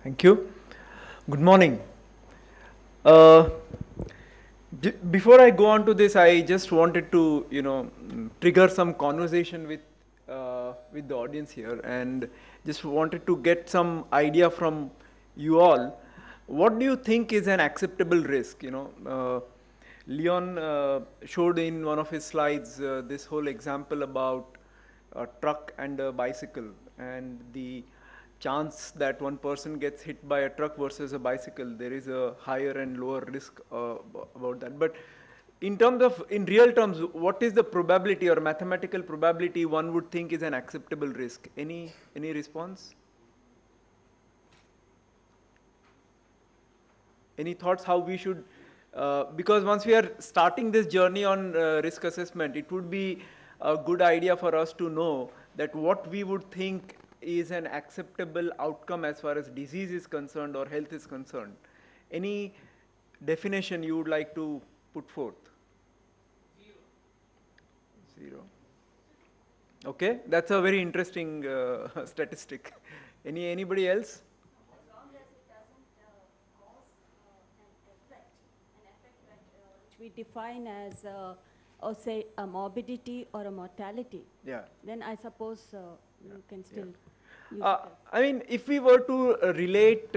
Thank you. Good morning. Uh, Before I go on to this, I just wanted to, trigger some conversation with the audience here, and just wanted to get some idea from you all. What do you think is an acceptable risk? Leon showed in one of his slides this whole example about a truck and a bicycle, and the chance that one person gets hit by a truck versus a bicycle, there is a higher and lower risk about that. But in real terms, what is the probability or mathematical probability one would think is an acceptable risk? Any response? Any thoughts how we should, because once we are starting this journey on risk assessment, it would be a good idea for us to know that what we would think is an acceptable outcome as far as disease is concerned or health is concerned. Any definition you would like to put forth? Zero. Okay, that's a very interesting statistic. Anybody else? As long as it doesn't cause an effect that which we define as, or say, a morbidity or a mortality, Yeah. then I suppose you can still use it I mean, if we were to relate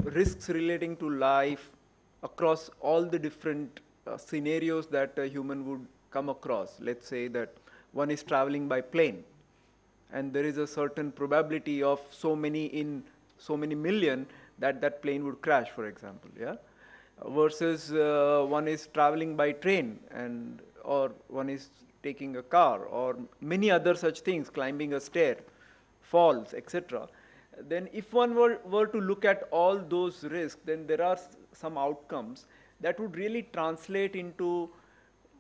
risks relating to life across all the different scenarios that a human would come across, let's say that one is traveling by plane, and there is a certain probability of so many in so many million that that plane would crash, for example, yeah, versus one is traveling by train, and or one is taking a car, or many other such things, climbing a stair, falls, etc. Then if one were to look at all those risks, then there are some outcomes that would really translate into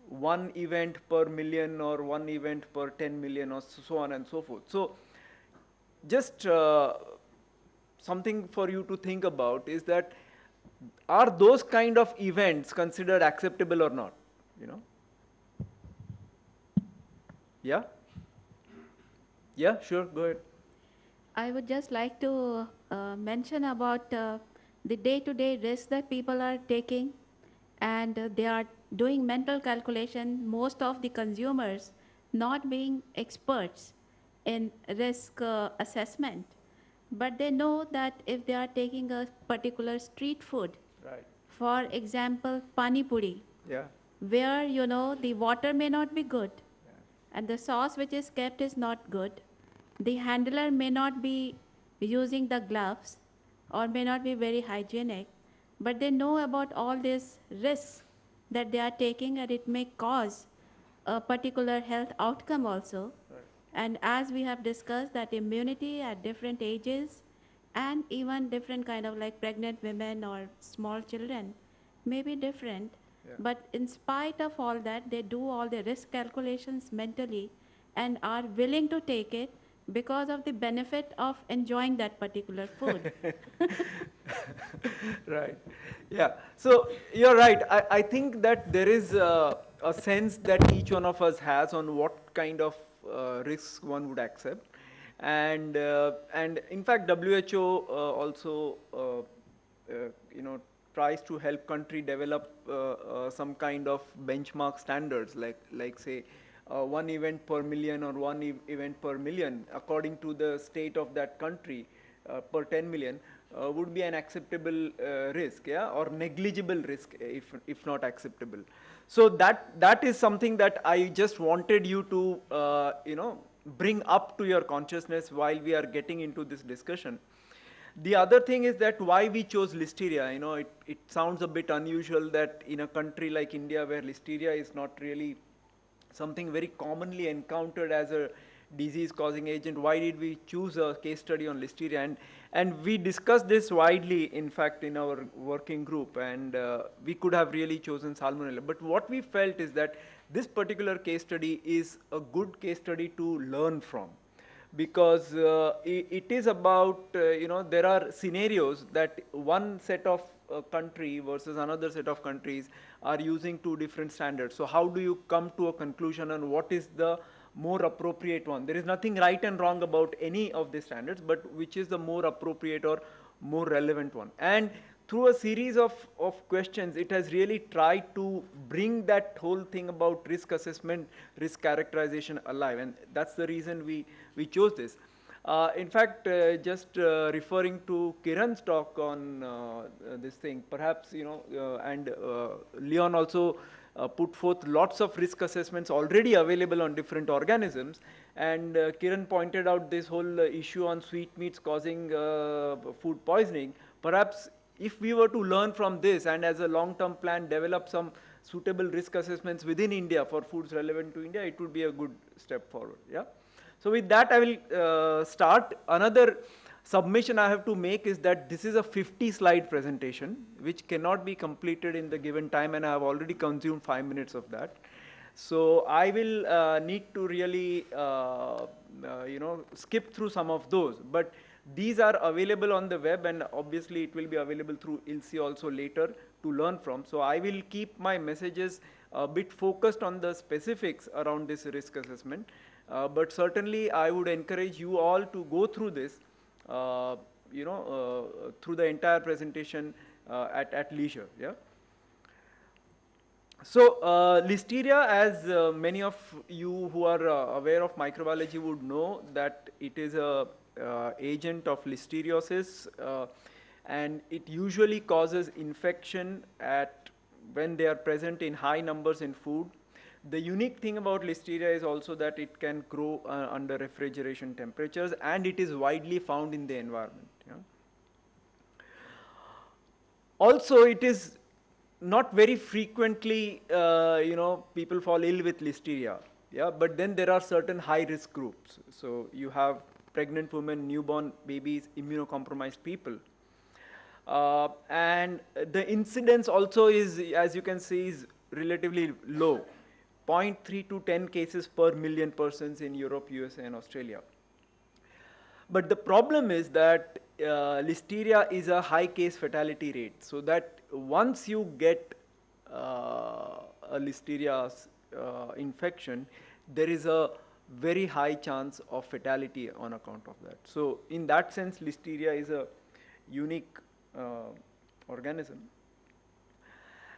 one event per million or one event per 10 million or so on and so forth. So just something for you to think about is that are those kind of events considered acceptable or not, you know? Yeah? Yeah, sure, go ahead. I would just like to mention about the day-to-day risks that people are taking, and they are doing mental calculation. Most of the consumers not being experts in risk assessment, but they know that if they are taking a particular street food, Right. for example, pani puri, Yeah. where the water may not be good, and the sauce which is kept is not good, the handler may not be using the gloves or may not be very hygienic, but they know about all these risks that they are taking, and it may cause a particular health outcome also. Right. And as we have discussed, that immunity at different ages and even different kind of like pregnant women or small children may be different. Yeah. But in spite of all that, they do all the risk calculations mentally and are willing to take it because of the benefit of enjoying that particular food. Right. Yeah. So you're right. I think that there is a sense that each one of us has on what kind of risks one would accept, and in fact WHO also tries to help country develop some kind of benchmark standards, like say one event per million or one event per million according to the state of that country, per 10 million would be an acceptable risk, yeah, or negligible risk if not acceptable. So that is something that I just wanted you to bring up to your consciousness while we are getting into this discussion. The other thing is that why we chose Listeria. It sounds a bit unusual that in a country like India, where Listeria is not really something very commonly encountered as a disease causing agent, why did we choose a case study on Listeria? And we discussed this widely, in fact, in our working group, and we could have really chosen Salmonella. But what we felt is that this particular case study is a good case study to learn from, because it is about, there are scenarios that one set of country versus another set of countries are using two different standards. So how do you come to a conclusion on what is the more appropriate one. There is nothing right and wrong about any of the standards, but which is the more appropriate or more relevant one. And through a series of questions, it has really tried to bring that whole thing about risk assessment, risk characterization alive, and that's the reason we chose this. In fact, just referring to Kiran's talk on this thing, perhaps, and Leon also put forth lots of risk assessments already available on different organisms. And Kiran pointed out this whole issue on sweetmeats causing food poisoning. Perhaps if we were to learn from this and as a long-term plan develop some suitable risk assessments within India for foods relevant to India, it would be a good step forward. Yeah. So with that, I will start. Another submission I have to make is that this is a 50-slide presentation, which cannot be completed in the given time, and I have already consumed 5 minutes of that. So I will need to really, skip through some of those. But these are available on the web, and obviously it will be available through ILSI also later to learn from. So I will keep my messages a bit focused on the specifics around this risk assessment. But certainly I would encourage you all to go through this, through the entire presentation at leisure. Yeah. So Listeria, as many of you who are aware of microbiology would know, that it is a agent of listeriosis, and it usually causes infection when they are present in high numbers in food. The unique thing about Listeria is also that it can grow under refrigeration temperatures, and it is widely found in the environment. Yeah. Also, it is not very frequently, people fall ill with Listeria. Yeah, but then there are certain high risk groups. So you have pregnant women, newborn babies, immunocompromised people. And the incidence also is, as you can see, is relatively low. 0.3 to 10 cases per million persons in Europe, USA, and Australia. But the problem is that Listeria is a high case fatality rate. So that once you get a Listeria infection, there is a very high chance of fatality on account of that. So in that sense, Listeria is a unique organism.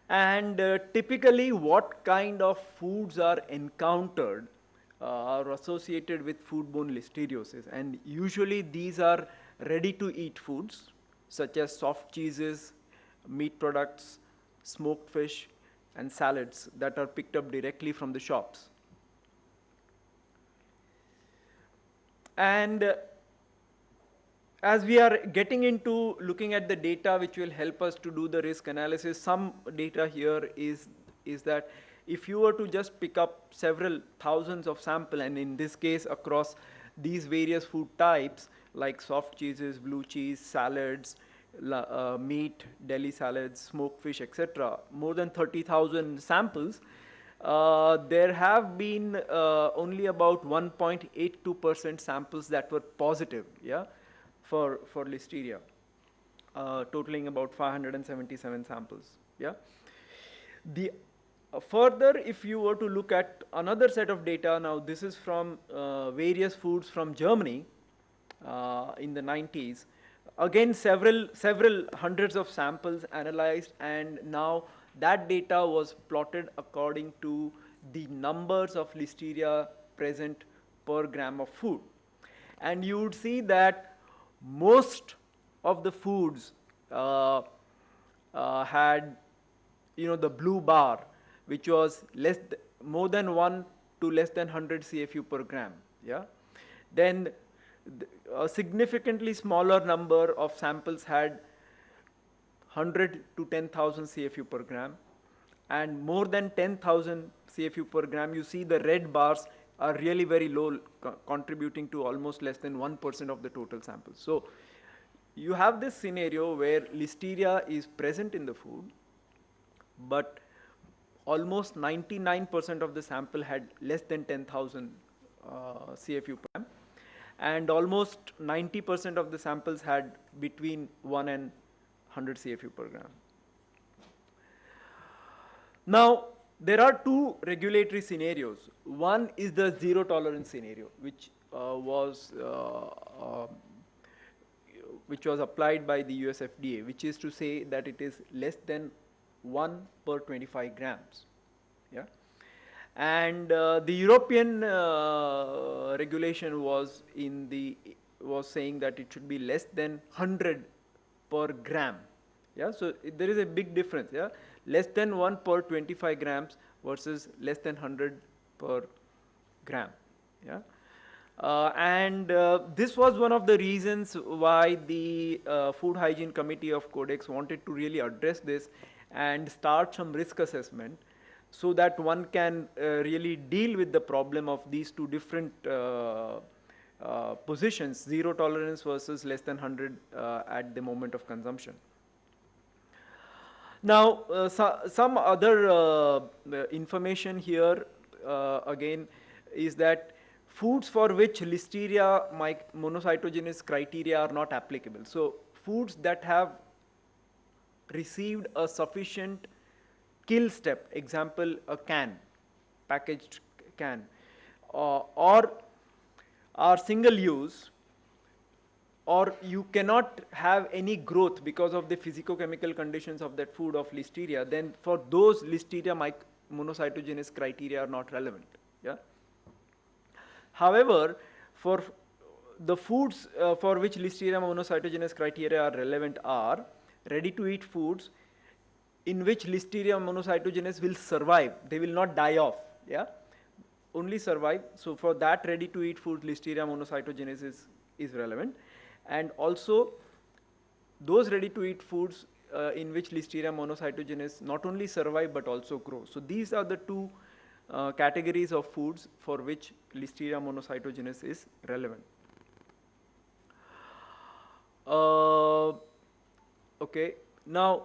And typically what kind of foods are encountered are associated with foodborne listeriosis, and usually these are ready to eat foods such as soft cheeses, meat products, smoked fish, and salads that are picked up directly from the shops. And as we are getting into looking at the data which will help us to do the risk analysis, some data here is that if you were to just pick up several thousands of samples, and in this case across these various food types like soft cheeses, blue cheese, salads, meat, deli salads, smoked fish, etc., more than 30,000 samples, there have been only about 1.82% samples that were positive, yeah, for Listeria, totaling about 577 samples. Yeah. The further, if you were to look at another set of data, now this is from various foods from Germany in the 90s. Again, several hundreds of samples analyzed, and now that data was plotted according to the numbers of Listeria present per gram of food. And you would see that most of the foods had, the blue bar, which was more than 1 to less than 100 CFU per gram. Yeah. Then a significantly smaller number of samples had 100 to 10,000 CFU per gram, and more than 10,000 CFU per gram, you see the red bars are really very low, contributing to almost less than 1% of the total samples. So you have this scenario where Listeria is present in the food, but almost 99% of the sample had less than 10,000 CFU per gram, and almost 90% of the samples had between 1 and 100 CFU per gram. Now, There are two regulatory scenarios. One is the zero tolerance scenario, which was applied by the US FDA, which is to say that it is less than 1 per 25 grams. Yeah. And the European regulation was saying that it should be less than 100 per gram. Yeah, so there is a big difference. Yeah, less than 1 per 25 grams versus less than 100 per gram. Yeah. And this was one of the reasons why the Food Hygiene Committee of Codex wanted to really address this and start some risk assessment so that one can really deal with the problem of these two different positions, zero tolerance versus less than 100 at the moment of consumption. Now, some other information here again is that foods for which Listeria monocytogenes criteria are not applicable. So, foods that have received a sufficient kill step, example a can, packaged can, or are single use, or you cannot have any growth because of the physicochemical conditions of that food of Listeria, then for those Listeria monocytogenes criteria are not relevant. Yeah. However, for the foods for which Listeria monocytogenes criteria are relevant are ready to eat foods in which Listeria monocytogenes will survive. They will not die off. Yeah. Only survive. So for that ready to eat food, Listeria monocytogenes is relevant. And also those ready to eat foods in which Listeria monocytogenes not only survive but also grow. So these are the two categories of foods for which Listeria monocytogenes is relevant. Okay, now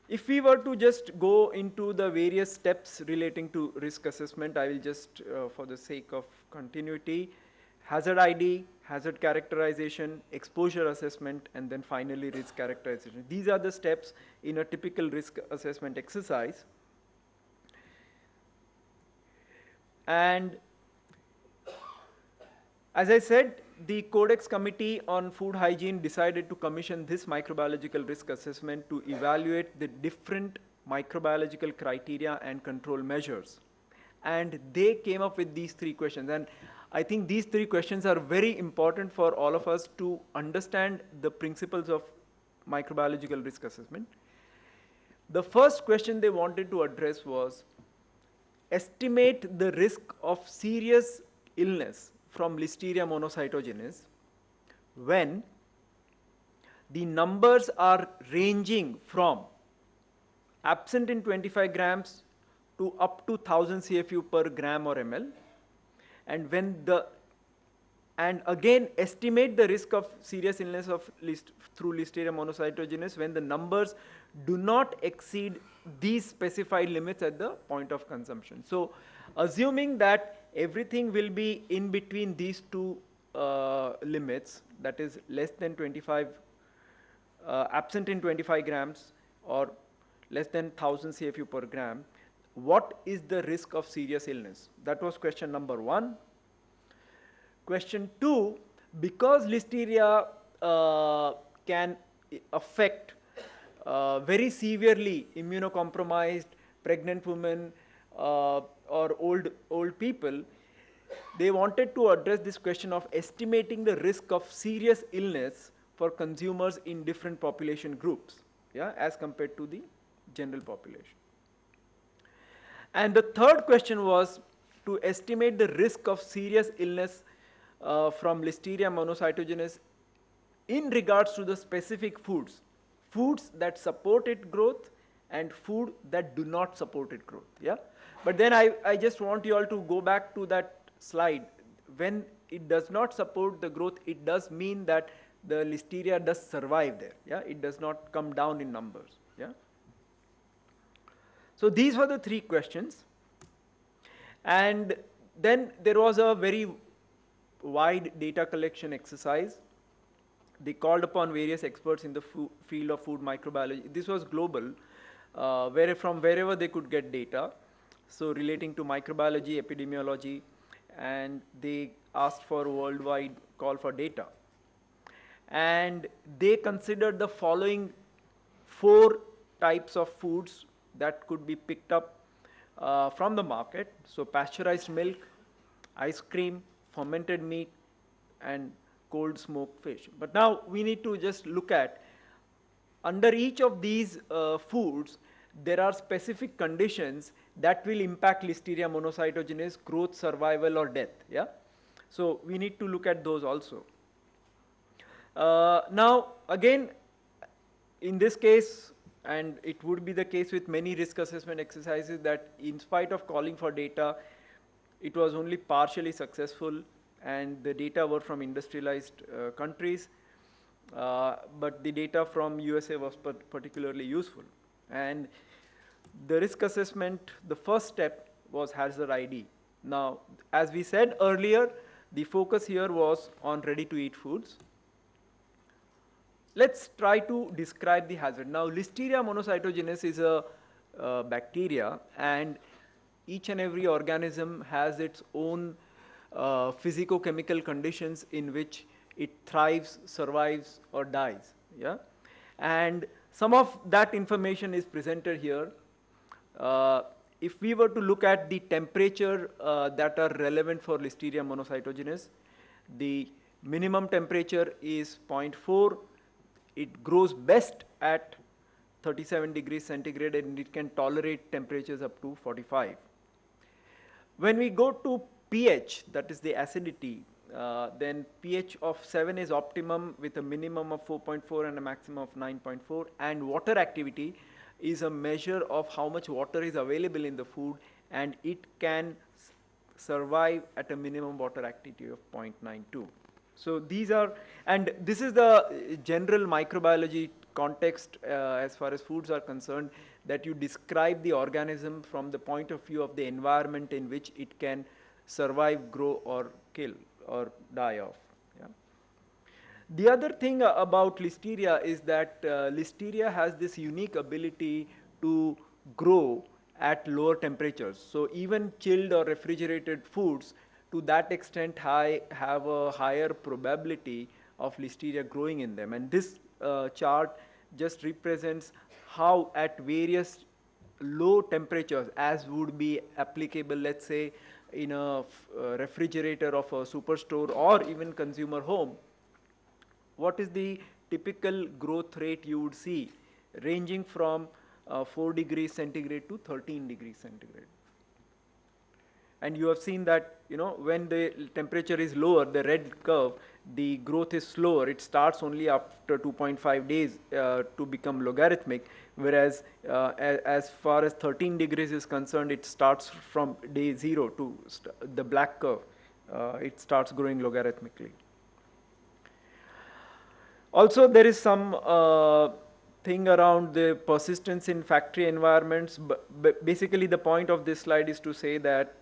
if we were to just go into the various steps relating to risk assessment, I will just for the sake of continuity, hazard ID, hazard characterization, exposure assessment, and then finally risk characterization. These are the steps in a typical risk assessment exercise. And as I said, the Codex Committee on Food Hygiene decided to commission this microbiological risk assessment to evaluate the different microbiological criteria and control measures. And they came up with these three questions. And I think these three questions are very important for all of us to understand the principles of microbiological risk assessment. The first question they wanted to address was estimate the risk of serious illness from Listeria monocytogenes when the numbers are ranging from absent in 25 grams to up to 1000 CFU per gram or ml, and and again estimate the risk of serious illness through Listeria monocytogenes when the numbers do not exceed these specified limits at the point of consumption. So assuming that everything will be in between these two limits, that is less than 25, absent in 25 grams or less than 1000 CFU per gram, what is the risk of serious illness? That was question number 1. Question 2, because Listeria can affect very severely immunocompromised pregnant women or old people, they wanted to address this question of estimating the risk of serious illness for consumers in different population groups, yeah, as compared to the general population. And the third question was to estimate the risk of serious illness from Listeria monocytogenes in regards to the specific foods that support its growth and food that do not support its growth. Yeah, but then I just want you all to go back to that slide. When it does not support the growth, it does mean that the Listeria does survive there. Yeah, it does not come down in numbers. Yeah. So these were the three questions, and then there was a very wide data collection exercise. They called upon various experts in the field of food microbiology. This was global. from wherever they could get data, so relating to microbiology, epidemiology, and they asked for a worldwide call for data. And they considered the following 4 types of foods that could be picked up from the market. So pasteurized milk, ice cream, fermented meat, and cold smoked fish. But now we need to just look at, under each of these foods, there are specific conditions that will impact Listeria monocytogenes growth, survival, or death. Yeah, so we need to look at those also. Now again, in this case, and it would be the case with many risk assessment exercises, that in spite of calling for data, it was only partially successful, and the data were from industrialized countries, but the data from USA was particularly useful. And the risk assessment, the first step was hazard ID. Now, as we said earlier, the focus here was on ready to eat foods. Let's try to describe the hazard. Now, Listeria monocytogenes is a bacteria, and each and every organism has its own physico-chemical conditions in which it thrives, survives, or dies. Yeah, and some of that information is presented here. If we were to look at the temperature that are relevant for Listeria monocytogenes, the minimum temperature is 0.4. It grows best at 37 degrees centigrade, and it can tolerate temperatures up to 45. When we go to pH, that is the acidity, then pH of 7 is optimum with a minimum of 4.4 and a maximum of 9.4. And water activity is a measure of how much water is available in the food, and it can survive at a minimum water activity of 0.92. So these are, and this is the general microbiology context as far as foods are concerned, that you describe the organism from the point of view of the environment in which it can survive, grow, or kill, or die off. Yeah. The other thing about Listeria is that Listeria has this unique ability to grow at lower temperatures. So even chilled or refrigerated foods, to that extent, have a higher probability of Listeria growing in them. And this chart just represents how at various low temperatures, as would be applicable, let's say, in a refrigerator of a superstore or even consumer home, what is the typical growth rate you would see, ranging from 4 degrees centigrade to 13 degrees centigrade. And you have seen that, when the temperature is lower, the red curve, the growth is slower. It starts only after 2.5 days to become logarithmic, whereas as far as 13 degrees is concerned, it starts from day 0 to the black curve. It starts growing logarithmically. Also, there is some thing around the persistence in factory environments. But basically, the point of this slide is to say that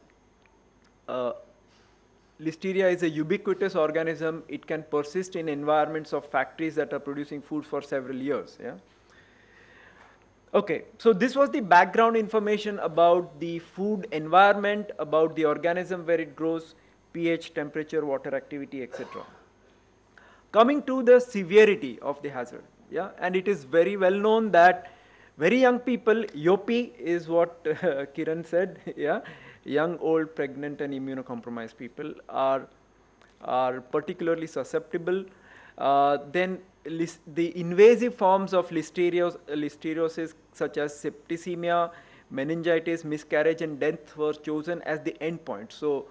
Listeria is a ubiquitous organism. It can persist in environments of factories that are producing food for several years. Yeah. Okay, so this was the background information about the food environment, about the organism where it grows, pH, temperature, water activity, etc. Coming to the severity of the hazard. Yeah, and it is very well known that very young people, YOPI is what Kiran said. Yeah. Young, old, pregnant, and immunocompromised people are particularly susceptible. Then the invasive forms of listeriosis such as septicemia, meningitis, miscarriage, and death were chosen as the endpoint. So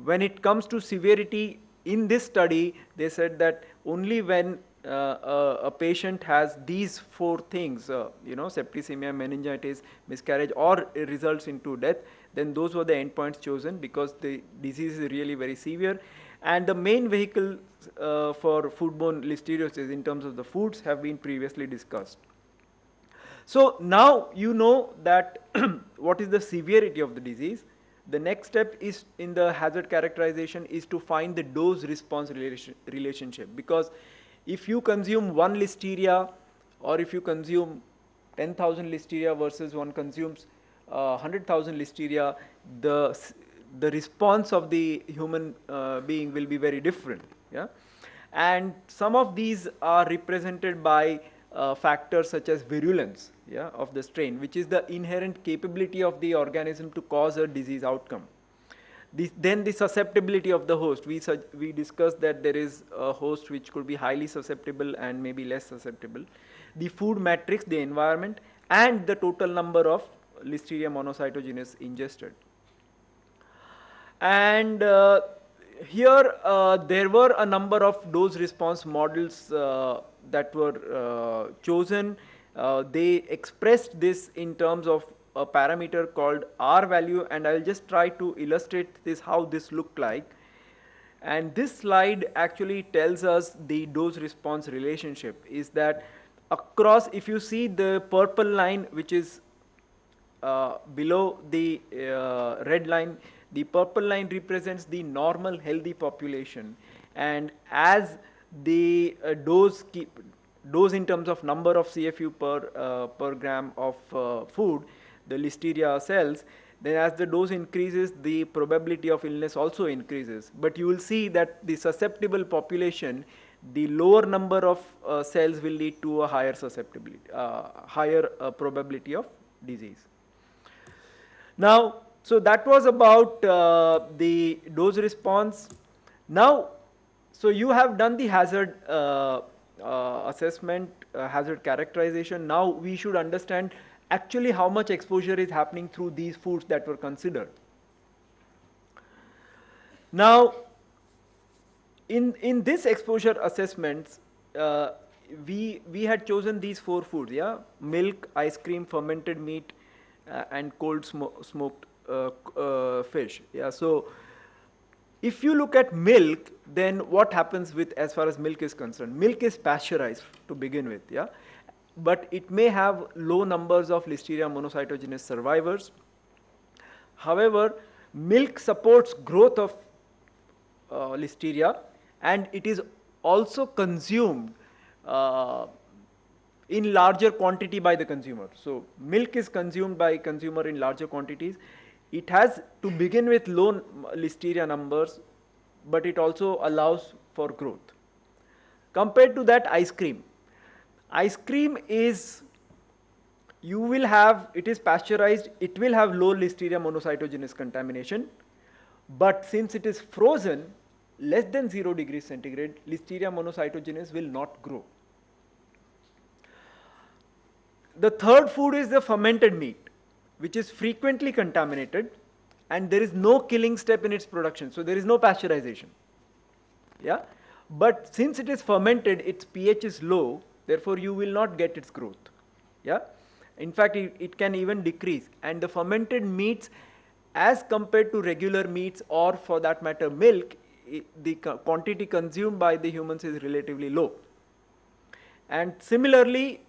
when it comes to severity, in this study, they said that only when a patient has these 4 things, septicemia, meningitis, miscarriage, or results into death, then those were the endpoints chosen, because the disease is really very severe. And the main vehicle for foodborne listeriosis in terms of the foods have been previously discussed. So now you know that what is the severity of the disease. The next step is in the hazard characterization is to find the dose response relationship, because if you consume 1 Listeria or if you consume 10,000 Listeria versus one consumes 100,000 Listeria, the the response of the human being will be very different. Yeah, and some of these are represented by factors such as virulence, yeah, of the strain, which is the inherent capability of the organism to cause a disease outcome. Then the susceptibility of the host. We discussed that there is a host which could be highly susceptible and maybe less susceptible. The food matrix, the environment, and the total number of Listeria monocytogenes ingested. And here there were a number of dose response models that were chosen. They expressed this in terms of a parameter called R value, and I'll just try to illustrate this, how this looked like. And this slide actually tells us the dose response relationship is that across, if you see the purple line which is below the red line, the purple line represents the normal healthy population, and as the dose in terms of number of CFU per gram of food, the Listeria cells, then as the dose increases, the probability of illness also increases. But you will see that the susceptible population, the lower number of cells will lead to a higher susceptibility, higher probability of disease. Now, so that was about the dose response. Now, so you have done the hazard assessment, hazard characterization. Now we should understand actually how much exposure is happening through these foods that were considered. Now, in this exposure assessments, we had chosen these 4 foods, yeah, milk, ice cream, fermented meat, and cold smoked fish. Yeah, so if you look at milk, then what happens with, as far as milk is concerned? Milk is pasteurized to begin with, yeah, but it may have low numbers of Listeria monocytogenes survivors. However, milk supports growth of Listeria, and it is also consumed in larger quantity by the consumer. So milk is consumed by consumer in larger quantities. It has, to begin with, low Listeria numbers, but it also allows for growth. Compared to that, ice cream. Ice cream is, you will have, it is pasteurized, it will have low Listeria monocytogenes contamination, but since it is frozen less than 0 degrees centigrade, Listeria monocytogenes will not grow. The third food is the fermented meat, which is frequently contaminated, and there is no killing step in its production, so there is no pasteurization. Yeah, but since it is fermented, its pH is low, therefore you will not get its growth. Yeah, in fact it can even decrease, and the fermented meats, as compared to regular meats or for that matter milk, the quantity consumed by the humans is relatively low. And similarly,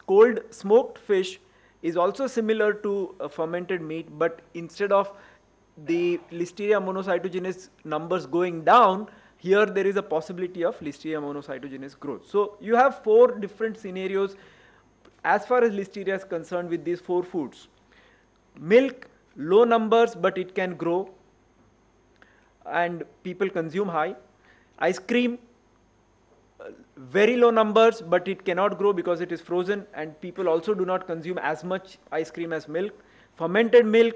cold smoked fish is also similar to fermented meat, but instead of the Listeria monocytogenes numbers going down, here there is a possibility of Listeria monocytogenes growth. So you have 4 different scenarios as far as Listeria is concerned with these 4 foods. Milk, low numbers but it can grow and people consume high. Ice cream, very low numbers but it cannot grow because it is frozen, and people also do not consume as much ice cream as milk. Fermented milk,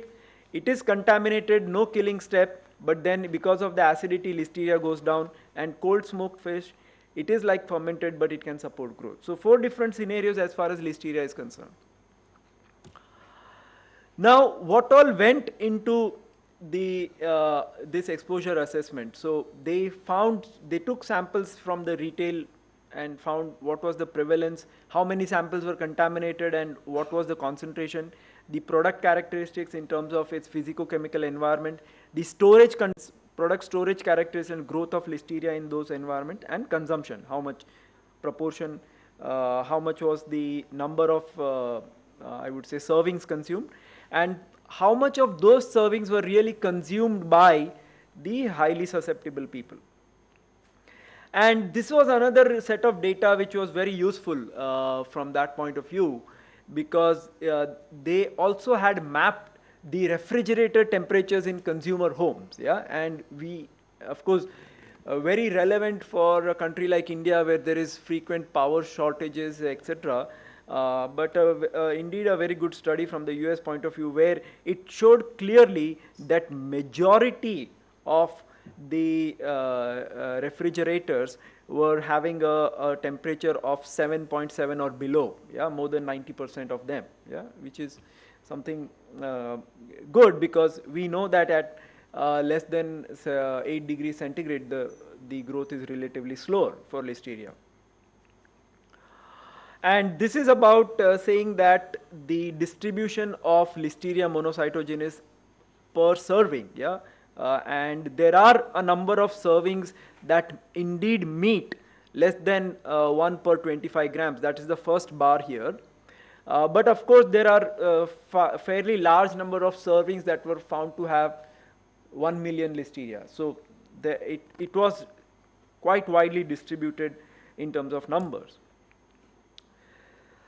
it is contaminated, no killing step, but then because of the acidity Listeria goes down. And cold smoked fish, it is like fermented but it can support growth. So 4 different scenarios as far as Listeria is concerned. Now what all went into the this exposure assessment? So they took samples from the retail and found what was the prevalence, how many samples were contaminated, and what was the concentration, the product characteristics in terms of its physicochemical environment, the product storage characteristics and growth of Listeria in those environment, and consumption, how much proportion, how much was the number of I would say servings consumed, and how much of those servings were really consumed by the highly susceptible people. And this was another set of data which was very useful from that point of view, because they also had mapped the refrigerator temperatures in consumer homes. Yeah, and we, of course, very relevant for a country like India where there is frequent power shortages, etc. But indeed a very good study from the US point of view, where it showed clearly that majority of the refrigerators were having a temperature of 7.7 or below. Yeah, more than 90% of them. Yeah, which is something good, because we know that at less than 8 degrees centigrade the growth is relatively slower for Listeria. And this is about saying that the distribution of Listeria monocytogenes per serving. Yeah, and there are a number of servings that indeed meet less than 1 per 25 grams. That is the first bar here. But of course, there are fairly large number of servings that were found to have 1 million Listeria. So it was quite widely distributed in terms of numbers.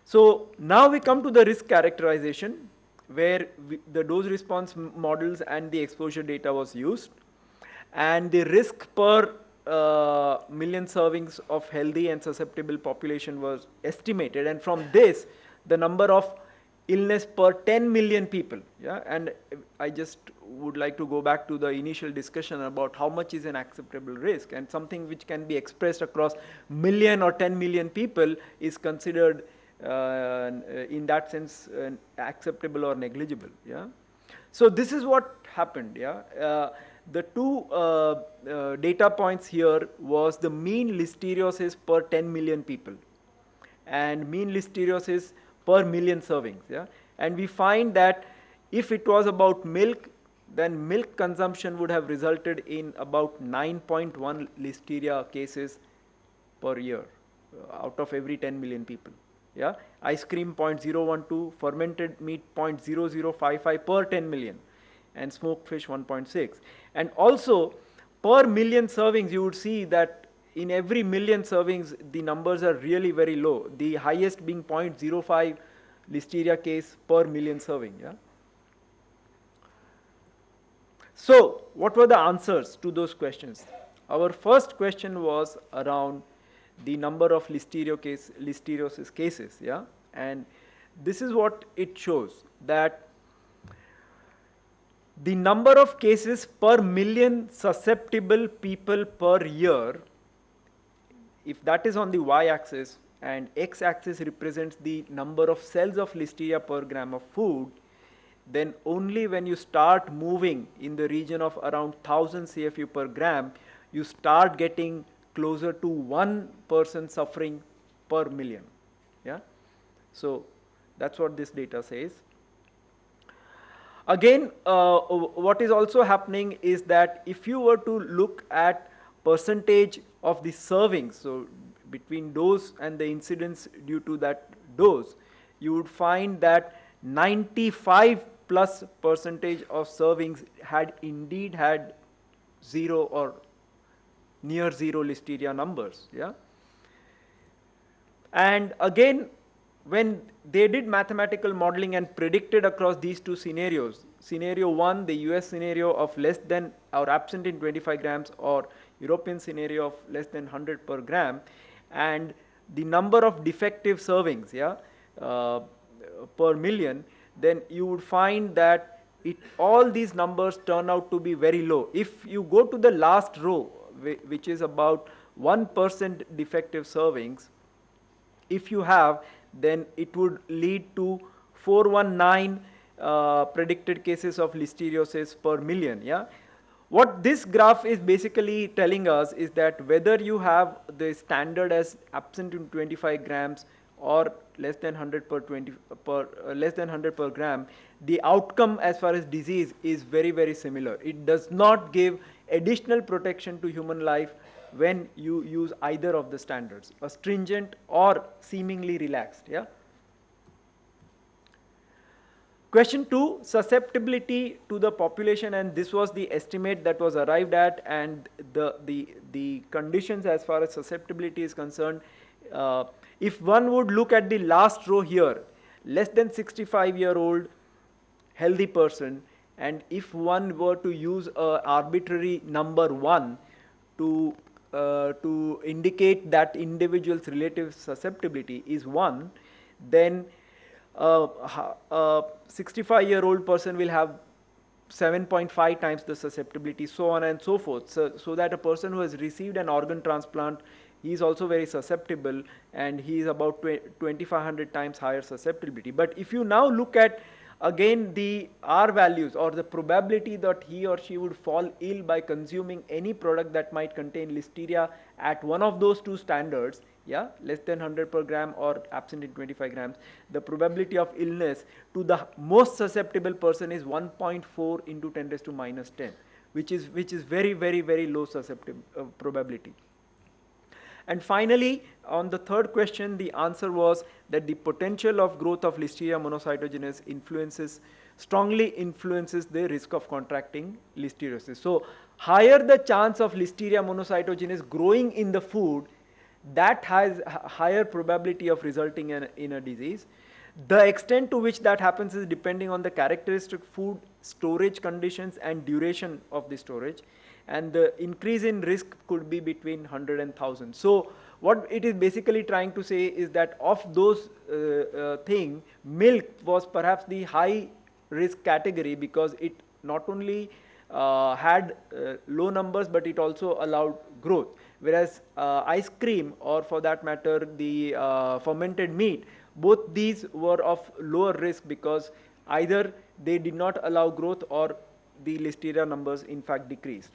So now we come to the risk characterization, where the dose response models and the exposure data was used, and the risk per million servings of healthy and susceptible population was estimated, and from this the number of illness per 10 million people. Yeah, and I just would like to go back to the initial discussion about how much is an acceptable risk, and something which can be expressed across million or 10 million people is considered in that sense acceptable or negligible. Yeah, so this is what happened. Yeah, the two data points here was the mean listeriosis per 10 million people and mean listeriosis per million servings. Yeah, and we find that if it was about milk, then milk consumption would have resulted in about 9.1 Listeria cases per year out of every 10 million people. Yeah, ice cream 0.012, fermented meat 0.0055 per 10 million, and smoked fish 1.6. And also per million servings, you would see that in every million servings the numbers are really very low, the highest being 0.05 Listeria case per million serving. Yeah. So what were the answers to those questions? Our first question was around the number of listeriosis cases. Yeah, and this is what it shows, that the number of cases per million susceptible people per year, if that is on the y-axis and x-axis represents the number of cells of Listeria per gram of food, then only when you start moving in the region of around 1000 CFU per gram, you start getting closer to one person suffering per million. Yeah, so that's what this data says. Again, what is also happening is that if you were to look at percentage of the servings, so between dose and the incidence due to that dose, you would find that 95 plus percentage of servings had indeed had zero or near zero Listeria numbers. Yeah, and again, when they did mathematical modeling and predicted across these two scenarios, scenario 1, the US scenario of less than or absent in 25 grams, or European scenario of less than 100 per gram, and the number of defective servings, yeah, per million, then you would find that all these numbers turn out to be very low. If you go to the last row, which is about 1% defective servings, if you have, then it would lead to 419 predicted cases of listeriosis per million. Yeah, what this graph is basically telling us is that whether you have the standard as absent in 25 grams or less than 100 per gram, the outcome as far as disease is very, very similar. It does not give additional protection to human life when you use either of the standards, a stringent or seemingly relaxed. Yeah. Question 2, susceptibility to the population, and this was the estimate that was arrived at, and the conditions as far as susceptibility is concerned. If one would look at the last row here, less than 65-year-old healthy person, and if one were to use a arbitrary number 1 to indicate that individual's relative susceptibility is 1, then a 65-year-old person will have 7.5 times the susceptibility, so on and so forth. So that a person who has received an organ transplant, he is also very susceptible, and he is about 2500 times higher susceptibility. But if you now look at again the R values, or the probability that he or she would fall ill by consuming any product that might contain Listeria at one of those two standards, yeah, less than 100 per gram or absent in 25 grams, the probability of illness to the most susceptible person is 1.4 into 10 raised to minus 10, which is very, very, very low probability. And finally, on the third question, the answer was that the potential of growth of Listeria monocytogenes strongly influences the risk of contracting listeriosis. So higher the chance of Listeria monocytogenes growing in the food, that has higher probability of resulting in a disease. The extent to which that happens is depending on the characteristic food storage conditions and duration of the storage, and the increase in risk could be between 100 and 1000. So what it is basically trying to say is that of those things, milk was perhaps the high risk category, because it not only had low numbers, but it also allowed growth, whereas ice cream, or for that matter the fermented meat, both these were of lower risk, because either they did not allow growth or the Listeria numbers in fact decreased.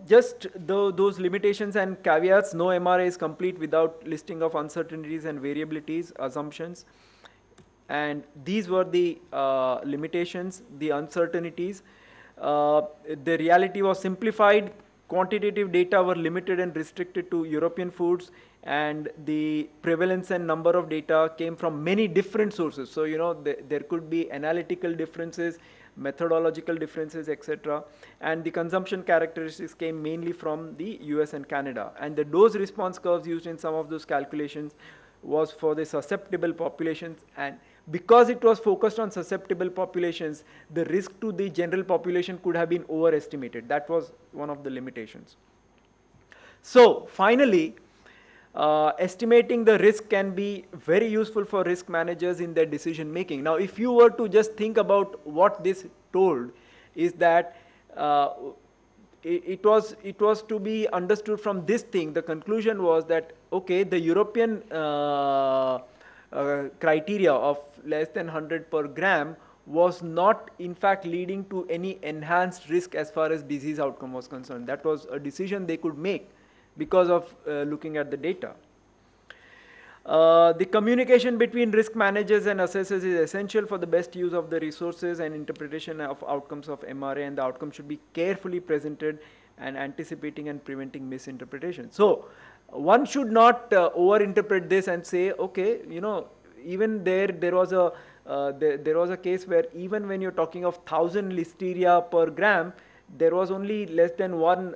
Just those limitations and caveats. No MRA is complete without listing of uncertainties and variabilities, assumptions, and these were the limitations, the uncertainties. The reality was simplified, quantitative data were limited and restricted to European foods, and the prevalence and number of data came from many different sources. So there could be analytical differences, methodological differences, etc. And the consumption characteristics came mainly from the US and Canada, and the dose response curves used in some of those calculations was for the susceptible populations, and because it was focused on susceptible populations, the risk to the general population could have been overestimated. That was one of the limitations. So finally, estimating the risk can be very useful for risk managers in their decision making. Now, if you were to just think about what this told, is that it was to be understood from this thing. The conclusion was that, okay, the European criteria of less than 100 per gram was not in fact leading to any enhanced risk as far as disease outcome was concerned. That was a decision they could make because of looking at the data. The communication between risk managers and assessors is essential for the best use of the resources and interpretation of outcomes of MRA, and the outcome should be carefully presented and anticipating and preventing misinterpretation. So one should not overinterpret this and say, okay, even there was a case where even when you're talking of 1000 Listeria per gram, there was only less than one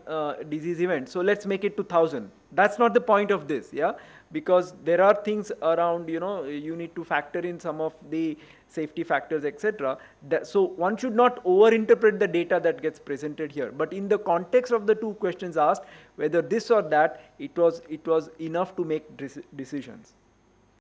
disease event. So let's make it to 1000. That's not the point of this, yeah, because there are things around, you need to factor in some of the safety factors, etc. So one should not overinterpret the data that gets presented here. But in the context of the two questions asked, whether this or that, it was enough to make decisions.